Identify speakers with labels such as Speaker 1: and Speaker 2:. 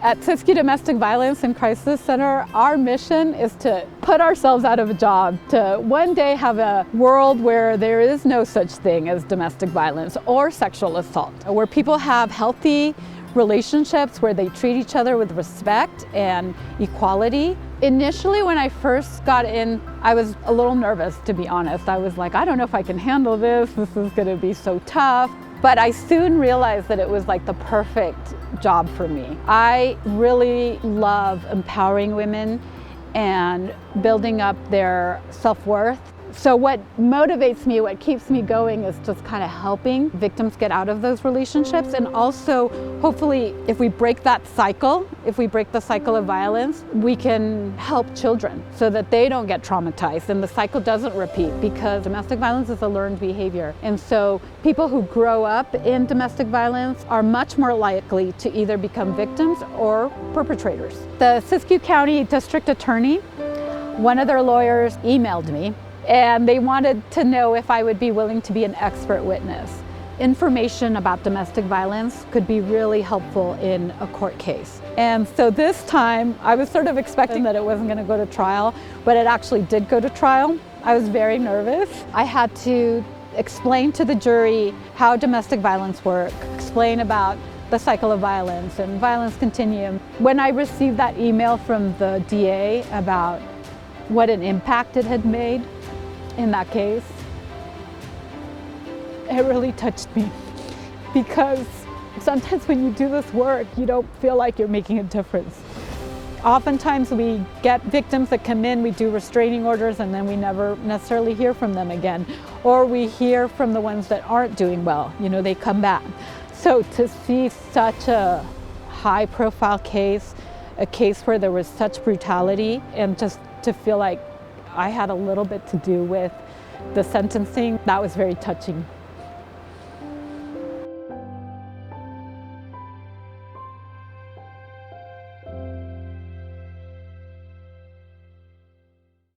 Speaker 1: At Siskiyou Domestic Violence and Crisis Center, our mission is to put ourselves out of a job, to one day have a world where there is no such thing as domestic violence or sexual assault, where people have healthy relationships, where they treat each other with respect and equality. Initially, when I first got in, I was a little nervous, to be honest. I was like, I don't know if I can handle this. This is going to be so tough. But I soon realized that it was like the perfect job for me. I really love empowering women and building up their self-worth. So what motivates me, what keeps me going, is just kind of helping victims get out of those relationships, and also hopefully if we break that cycle, if we break the cycle of violence, we can help children so that they don't get traumatized and the cycle doesn't repeat, because domestic violence is a learned behavior. And so people who grow up in domestic violence are much more likely to either become victims or perpetrators. The Siskiyou County District Attorney, one of their lawyers emailed me, and they wanted to know if I would be willing to be an expert witness. Information about domestic violence could be really helpful in a court case. And so this time, I was sort of expecting that it wasn't going to go to trial, but it actually did go to trial. I was very nervous. I had to explain to the jury how domestic violence works, explain about the cycle of violence and violence continuum. When I received that email from the DA about what an impact it had made in that case, it really touched me, because sometimes when you do this work, you don't feel like you're making a difference. Oftentimes we get victims that come in, we do restraining orders, and then we never necessarily hear from them again. Or we hear from the ones that aren't doing well, they come back. So to see such a high-profile case, a case where there was such brutality, and just to feel like I had a little bit to do with the sentencing, that was very touching.